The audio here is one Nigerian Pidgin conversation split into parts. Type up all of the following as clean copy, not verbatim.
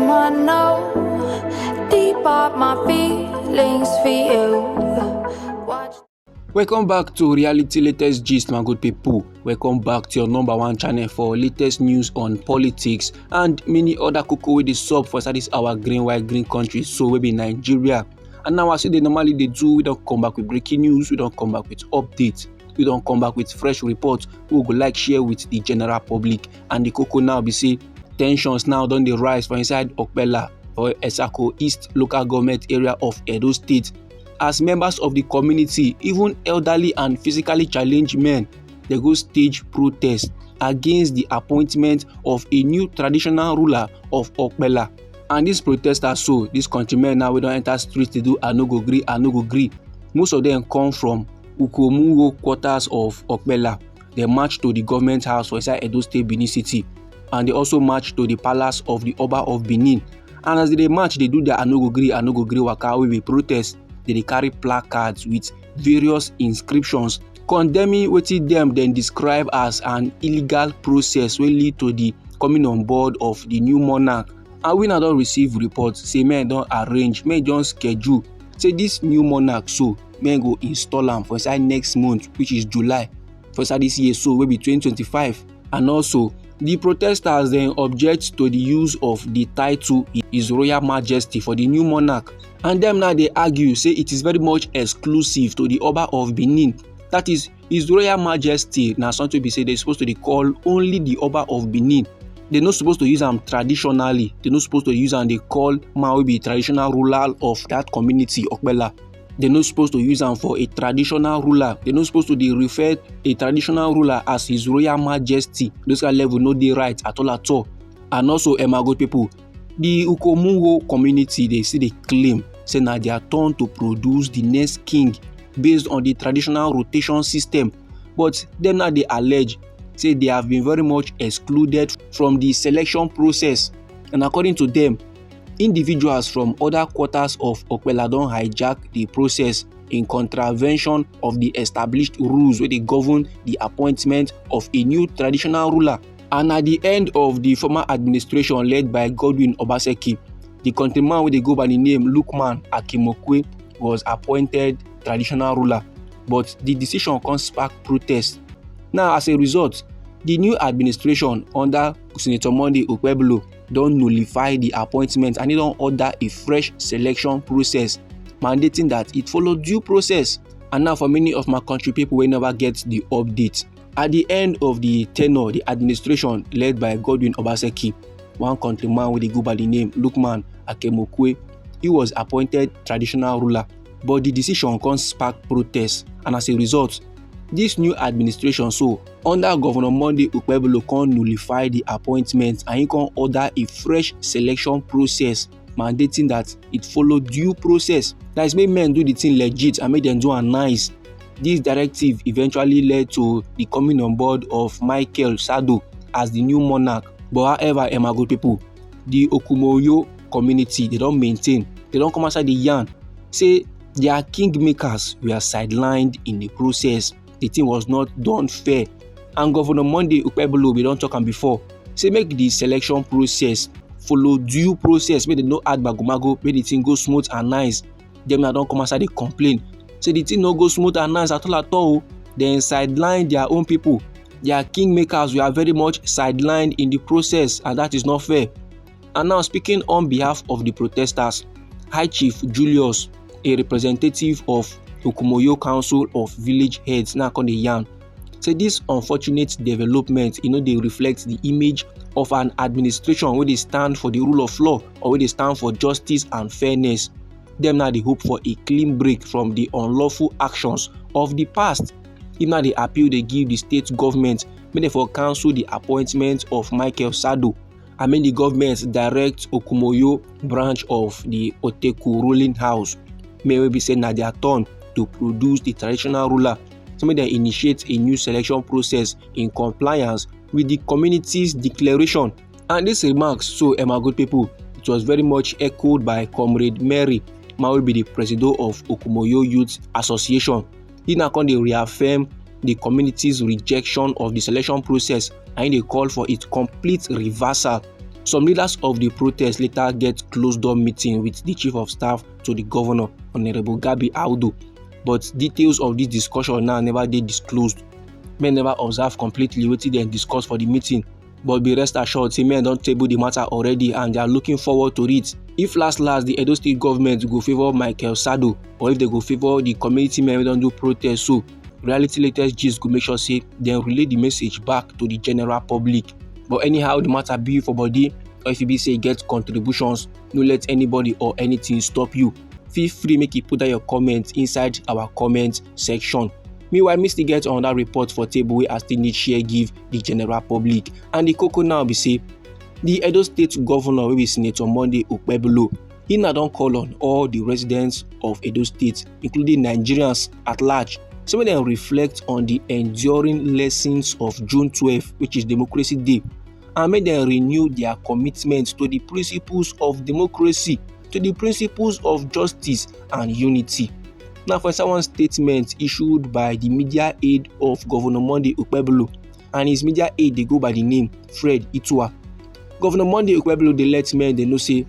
I know deep up my feelings for you. Watch. Welcome back to Reality Latest Gist, my good people. Welcome back to your number one channel for latest news on politics and many other cocoa with the sub for this our green white green country, so we be Nigeria. And now as they normally they do, we don't come back with breaking news, we don't come back with updates, we don't come back with fresh reports. We go like share with the general public. And the cocoa now be say tensions now don dey rise for inside Okpela for Esako East local government area of Edo State, as members of the community, even elderly and physically challenged men, they go stage protest against the appointment of a new traditional ruler of Okpela. And these protesters, so these countrymen now, we don't enter streets to do I no go gree, I no go gree. Most of them come from Ukomungo quarters of Okpela. They march to the government house for inside Edo State, Benin City, and they also march to the palace of the Oba of Benin. And as they march, they do the I no go gree waka wey we protest. They carry placards with various inscriptions condemning wetin them then describe as an illegal process will lead to the coming on board of the new monarch. And we now don receive reports say men don arrange, men don schedule say this new monarch, so men go install am for inside next month, which is July, for inside this year, so will be 2025. And also the protesters then object to the use of the title His Royal Majesty for the new monarch. And them now they argue, say it is very much exclusive to the Oba of Benin. That is, His Royal Majesty. Now something be say they're supposed to call only the Oba of Benin. They're not supposed to use them traditionally. They're not supposed to use them. They call Maobi traditional ruler of that community, Okpela. They're not supposed to use them for a traditional ruler. They're not supposed to refer a traditional ruler as His Royal Majesty. Those kind of level no dey right at all. And also, my good people, the Ukomungo community, they see they claim say now they are turn to produce the next king based on the traditional rotation system. But them now they allege say they have been very much excluded from the selection process. And according to them, individuals from other quarters of Okpela don hijack the process in contravention of the established rules where they govern the appointment of a new traditional ruler. And at the end of the former administration led by Godwin Obaseki, the countryman where they go by the name Lukman Akimokwe was appointed traditional ruler. But the decision can spark protest. Now, as a result, the new administration under Senator Monday Okpebolo don't nullify the appointment and they don't order a fresh selection process, mandating that it follow due process. And now for many of my country people will never get the update. At the end of the tenure, the administration led by Godwin Obaseki, one countryman with a go by the name Lukman Akemokwe, he was appointed traditional ruler. But the decision can spark protest, and as a result, this new administration, so under Governor Monday Okpebolo, can nullify the appointment and he can order a fresh selection process, mandating that it follow due process. That is, make men do the thing legit and make them do a nice. This directive eventually led to the coming on board of Michael Sado as the new monarch. But however, my good people, the Okumoyo community, they don't maintain, they don't come outside the yarn, say their kingmakers were sidelined in the process. The thing was not done fair. And Governor Monday Okpebolo, we don't talk on before, say make the selection process follow due process, make they no add bagumago, make the thing go smooth and nice. Them now don't come outside, they complain. Say the thing no go smooth and nice at all. Then sideline their own people. Their kingmakers were very much sidelined in the process, and that is not fair. And now, speaking on behalf of the protesters, High Chief Julius, a representative of Okumoyo Council of Village Heads, now on the yarn, say this unfortunate development, they reflect the image of an administration where they stand for the rule of law or where they stand for justice and fairness. Them now they hope for a clean break from the unlawful actions of the past. If now they appeal, they give the state government, may therefore cancel the appointment of Michael Sado. I mean the government direct Okumoyo branch of the Oteku ruling house, may we be saying that their turn to produce the traditional ruler. So may they initiate a new selection process in compliance with the community's declaration. And this remarks, so my good people, it was very much echoed by Comrade Mary, will be the president of Okumoyo Youth Association. He now can reaffirm the community's rejection of the selection process and they call for its complete reversal. Some leaders of the protest later get closed-door meeting with the chief of staff to the governor, Honorable Gabi Audu, but details of this discussion now never dey disclosed. Men never observe completely wetin dem discuss for the meeting, but be rest assured say men don table the matter already and they are looking forward to it. If last the Edo State government go favour Michael Sado, or if they go favour the community men wey don do protest, so reality latest gist go make sure say dem relay the message back to the general public. But anyhow the matter be for body, or if e be say e get contributions, no let anybody or anything stop you. Feel free make you put down your comment inside our comment section. Meanwhile, me still get another report for table wey I still need share give the general public. And the koko now be say the Edo State governor wey be Senator Monday Okpela, he now don call on all the residents of Edo State, including Nigerians at large, so make dem reflect on the enduring lessons of June 12, which is Democracy Day, and make dem renew their commitment to the principles of democracy, to the principles of justice and unity. Now, for one statement issued by the media aide of Governor Monday Okpela, and his media aide dey go by the name Fred Itua. Governor Monday Okpela dey let men dey know say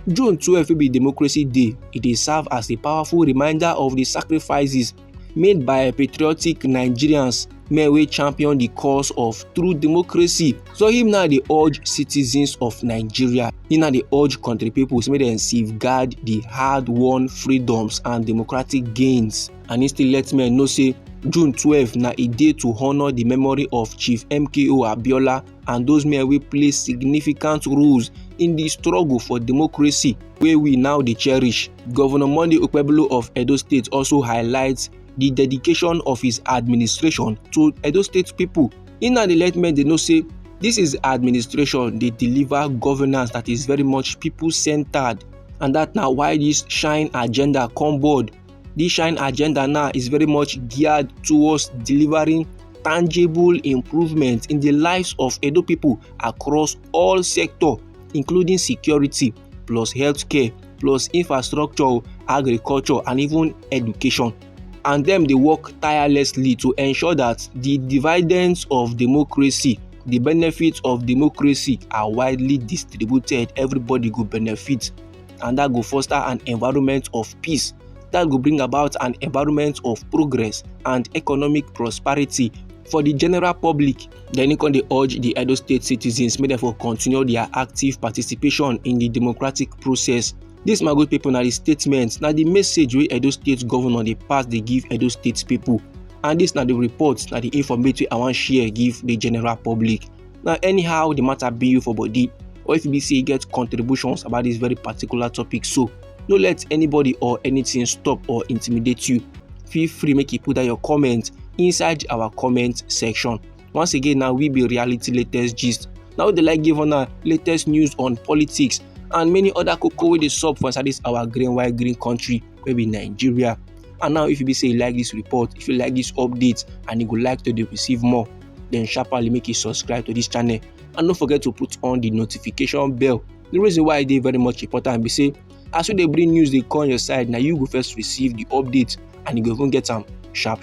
June 12 will be Democracy Day. It dey serve as a powerful reminder of the sacrifices made by patriotic Nigerians, men wey champion the cause of true democracy. So him now dey urge citizens of Nigeria, him now dey urge country people to make dem safeguard the hard-won freedoms and democratic gains. And he still let men know say June 12 na a day to honor the memory of Chief MKO Abiola and those men wey play significant roles in the struggle for democracy wey we now dey cherish. Governor Monday Okpela of Edo State also highlights the dedication of his administration to Edo State people. He now dey let men dey know say this is administration dey deliver governance that is very much people-centered, and that na why this shine agenda come board. This shine agenda now is very much geared towards delivering tangible improvement in the lives of Edo people across all sectors, including security, plus healthcare, plus infrastructure, agriculture, and even education. And them dey work tirelessly to ensure that the dividends of democracy, the benefits of democracy are widely distributed. Everybody go benefit, and that go foster an environment of peace. That go bring about an environment of progress and economic prosperity for the general public. Then he can urge the Edo State citizens make dem for continue their active participation in the democratic process. This, my good people, na the statement, na the message wey Edo State governor dey pass dey give Edo State people. And this na the report, na the information I wan share give the general public. Now, anyhow the matter be you for body, or if you be say you get contributions about this very particular topic, so no let anybody or anything stop or intimidate you. Feel free make you put down your comment inside our comment section. Once again, now we be reality latest gist. Now they like give on latest news on politics and many other koko wey dey sup for inside this our green country wey be Nigeria. And now if you be say you like this report, if you like this update and you would like to receive more, then sharply make you subscribe to this channel and don't forget to put on the notification bell. The reason why it is very much important be say as we dey bring news dey come your side, now you go first receive the update and you go even get them sharp.